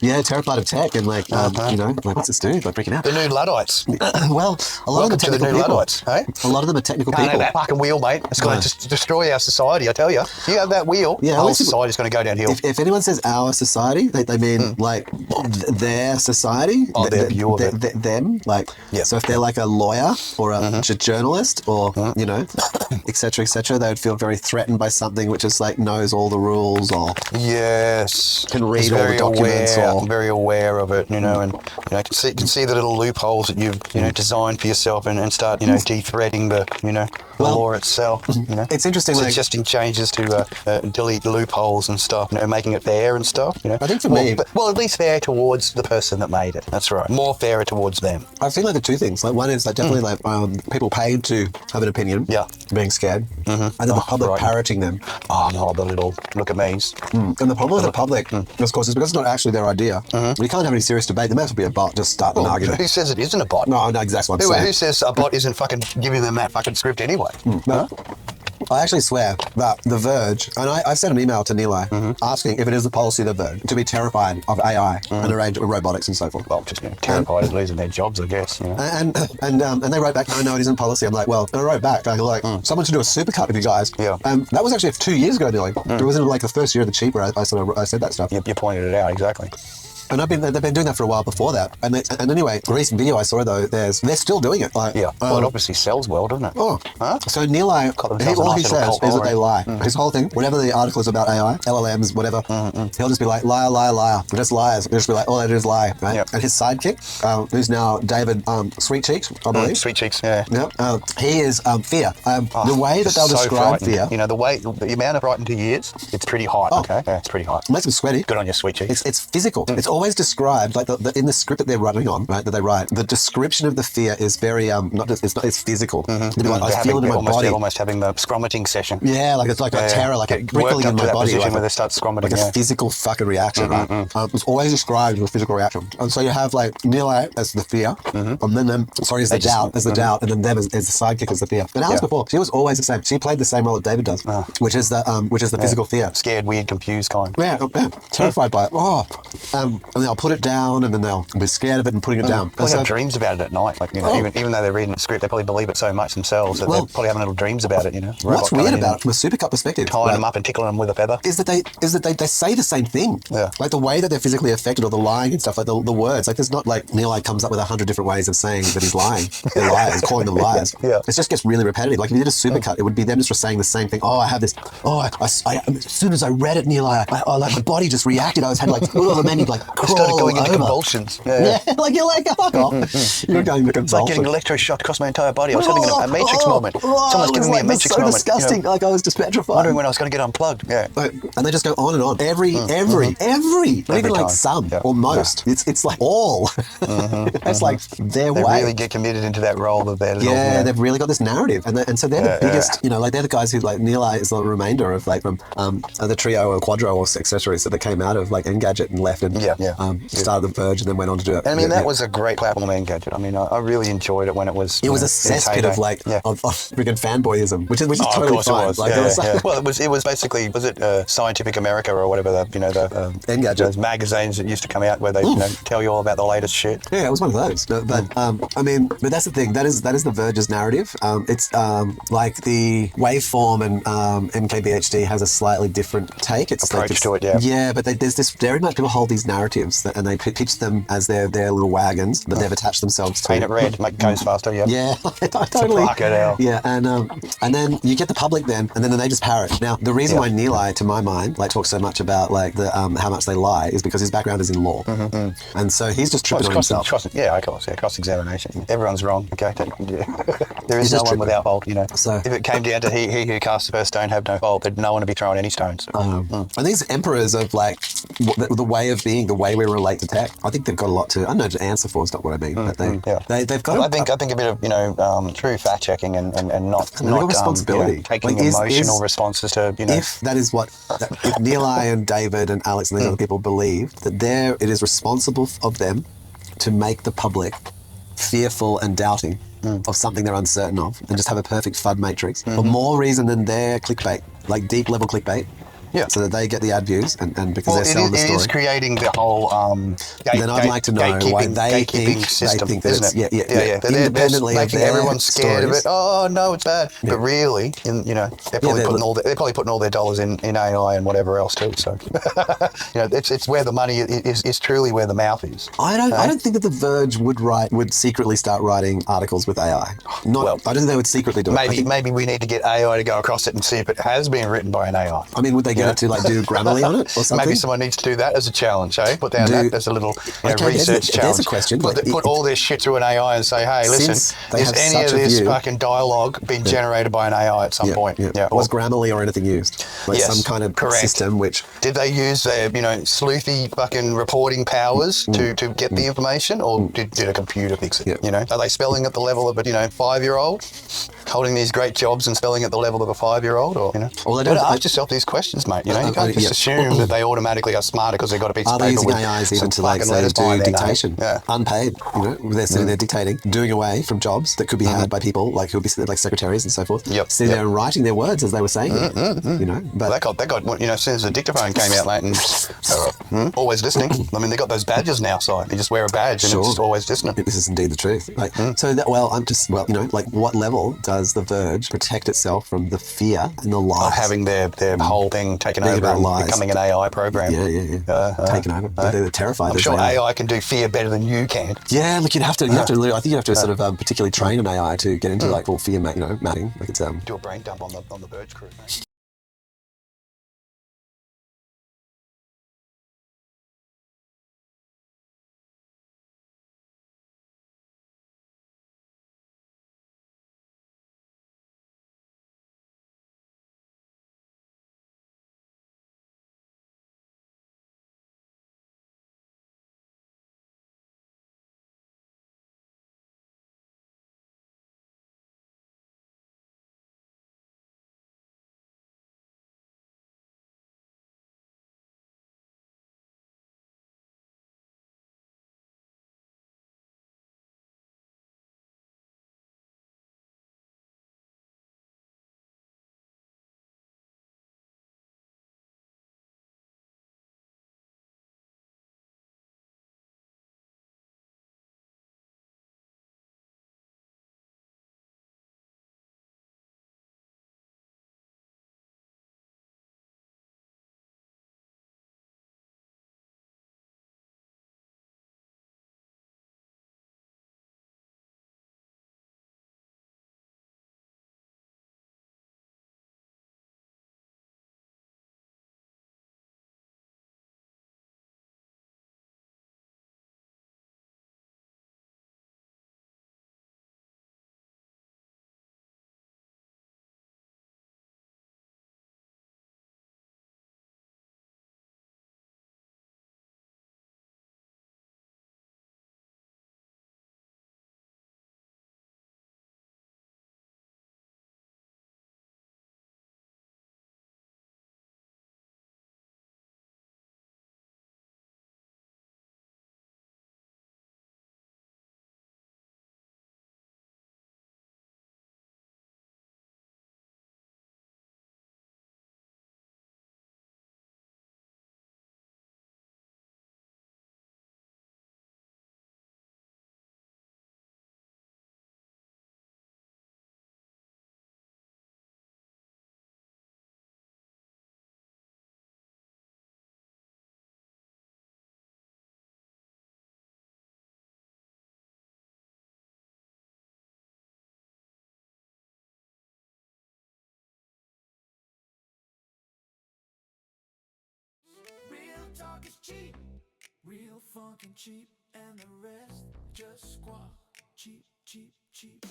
Yeah, terrified of tech and like, you know, like what's this dude? Like freaking out. The new Luddites. Well, a lot of them are technical the new people. Luddites, hey? A lot of them are technical Can't people. have that fucking wheel, mate. It's going to destroy our society, I tell you. You have that wheel, the whole society's going to go downhill. If anyone says our society, they mean like their society. Oh, their view of it. Them. Like, so if they're like a lawyer or a journalist or, you know, et cetera, they would feel very threatened by something which is like knows all the rules or can read all the documents or very aware of it, you know, and you know, can see the little loopholes that you've designed for yourself and start de-threading the the law itself. You know, it's interesting, suggesting changes to delete loopholes and stuff, you know, making it fair and stuff. You know, I think for me, at least fair towards the person that made it. That's right, more fairer towards them. I've seen like the two things. Like one is like definitely like people paid to have an opinion, being scared, and then the public parroting them. Oh no, the little look at me's. And the problem with the public, of course, is because it's not actually their idea. We can't have any serious debate. There may as well be a bot just start an argument. Who says it isn't a bot? No, exactly what I'm saying. Who says a bot isn't fucking giving them that fucking script anyway? No. I actually swear that The Verge, and I sent an email to Nilay asking if it is the policy of The Verge to be terrified of AI and arrange robotics and so forth. Well, just terrified of losing their jobs, I guess. You know? And they wrote back, no, it isn't policy. I'm like, well, and I wrote back, like, someone should do a supercut with you guys. Yeah. That was actually 2 years ago, nearly. It was in like the first year of the Cheep where I said that stuff. You pointed it out, exactly. And they've been doing that for a while before that. And anyway, the recent video I saw though, they're still doing it. Like, well, it obviously sells well, doesn't it? So Nilay, all he says is that they lie. His whole thing, whatever the article is about AI, LLMs, whatever, he'll just be like, liar, liar, liar. We're just liars. He'll just be like, all they do is lie, right? Yep. And his sidekick, who's now David Sweet Cheeks, I believe. Sweet Cheeks, yeah. He is fear. The way that they'll describe fear. You know, the amount of frightened he is, it's pretty high, okay? Yeah, it's pretty high. It makes him sweaty. Good on your Sweet Cheeks. It's physical. It's always described, like in the script that they're running on, right, that they write, the description of the fear is very, it's physical. Like, I feel it in my body. Almost having the scrummating session. Yeah, like it's like a terror, like a prickling in my body. Like where they start scrummating. Like a physical fucking reaction, right? It's always described as a physical reaction. And so you have like Nilay as the fear, and then as the doubt, and then them as the sidekick as the fear. But Alice before, she was always the same. She played the same role that David does, which is the physical fear. Scared, weird, confused kind. Yeah, terrified by it. And they'll put it down, and then they'll be scared of it and putting it down. They have dreams about it at night. Like, you know, even though they're reading the script, they probably believe it so much themselves that they're probably having little dreams about it. You know, what's weird about it from a supercut perspective, tying them up and tickling them with a feather, is that they say the same thing. Yeah, like the way that they're physically affected, or the lying and stuff, like the words. Like there's not like Nilay comes up with 100 different ways of saying that he's lying. They're liars, calling them liars. Yeah, it just gets really repetitive. Like if you did a supercut, it would be them just saying the same thing. Oh, I have this. Oh, I as soon as I read it, Nilay, like my body just reacted. I had like many like crawl started going into over. Convulsions. Yeah, like you're like, fuck off. You're going to convulsions. It's like getting electroshocked across my entire body. I was having a Matrix moment. Someone's giving me a Matrix moment. So disgusting. You know? Like I was just petrified. Wondering when I was going to get unplugged. Yeah. And they just go on and on. Every, not even like some or most. It's like all. It's like their way. They really get committed into that role of their little. Yeah, they've really got this narrative, and so they're the biggest. You know, like they're the guys who like Nilay is the remainder of like from the trio or quadro or etc. that came out of like Engadget and left and started The Verge and then went on to do it. I mean, that was a great platform, Engadget. I mean, I really enjoyed it when it was. It was a cesspit of like of freaking fanboyism, which is totally fine. It was. Like, well, it was basically Scientific America or whatever the Engadget, those magazines that used to come out where they tell you all about the latest shit. Yeah, it was one of those. But I mean, but that's the thing. That is The Verge's narrative. It's like the waveform and MKBHD has a slightly different take. It's approach like to it. Yeah, but there's this very much people hold these narratives and they pitch them as their little wagons that they've attached themselves to. Paint it red, make it goes faster. Yeah, totally. Fuck it out. Yeah, and then you get the public then, and then they just parrot. Now the reason why Nilay, to my mind, like talks so much about like the how much they lie is because his background is in law, and so he's just tripping on himself. Cross-examination. Everyone's wrong. Okay, there is no one without fault. You know. So if it came down to he who casts the first stone have no fault, there'd no one to be throwing any stones. And these emperors of like the way of being, the way we relate to tech, I think they've got a lot to. I don't know to answer for is not what I mean, but they've got. I think a bit of true fact checking and not responsibility, taking emotional responses to If that is what if Nilay and David and Alex and these other people believe that it is responsible of them to make the public fearful and doubting of something they're uncertain of, and just have a perfect FUD matrix for more reason than their clickbait, like deep level clickbait. Yeah. So that they get the ad views and because they're selling the story. It is creating the whole then I'd like to know why they think system, that isn't it's, it? independently they're of making their everyone scared stories. of it. Oh no, it's bad. But really, they're probably putting all their dollars in AI and whatever else too. So it's where the money is truly where the mouth is. I don't think that The Verge would secretly start writing articles with AI. I don't think they would secretly do it. Maybe we need to get AI to go across it and see if it has been written by an AI. I mean, would they get it to do Grammarly on it or something? Maybe someone needs to do that as a challenge, eh? Put down that as a little research challenge. There's a question. Put all this shit through an AI and say, hey, listen, has any of this fucking dialogue been generated by an AI at some point? Yeah. Was Grammarly or anything used? Some kind of system which... Did they use their, sleuthy fucking reporting powers to get the information, or did a computer fix it? Yeah. Are they spelling at the level of a 5-year-old? Holding these great jobs and spelling at the level of a 5-year-old, or Well, ask yourself these questions, mate. You can't just assume that they automatically are smarter because they've got a piece of paper. Are they using AIs even to do dictation? Unpaid. They're sitting there dictating, doing away from jobs that could be had by people who would be like secretaries and so forth. Sitting there and writing their words as they were saying it. But that got as soon as the dictaphone came out, mate, and always listening. I mean, they got those badges now, so you just wear a badge and it's just always listening. This is indeed the truth. So that what level does The Verge protect itself from the fear and the lies of having their whole thing taken over and becoming an AI program? Taken over. They're terrified. I'm sure AI can do fear better than you can. Yeah, look, I think you have to sort of particularly train an AI to get into full fear matting. Do a brain dump on the Verge crew, mate. Talk is cheap, real fucking cheap, and the rest just squawk. Cheap, cheap, cheap.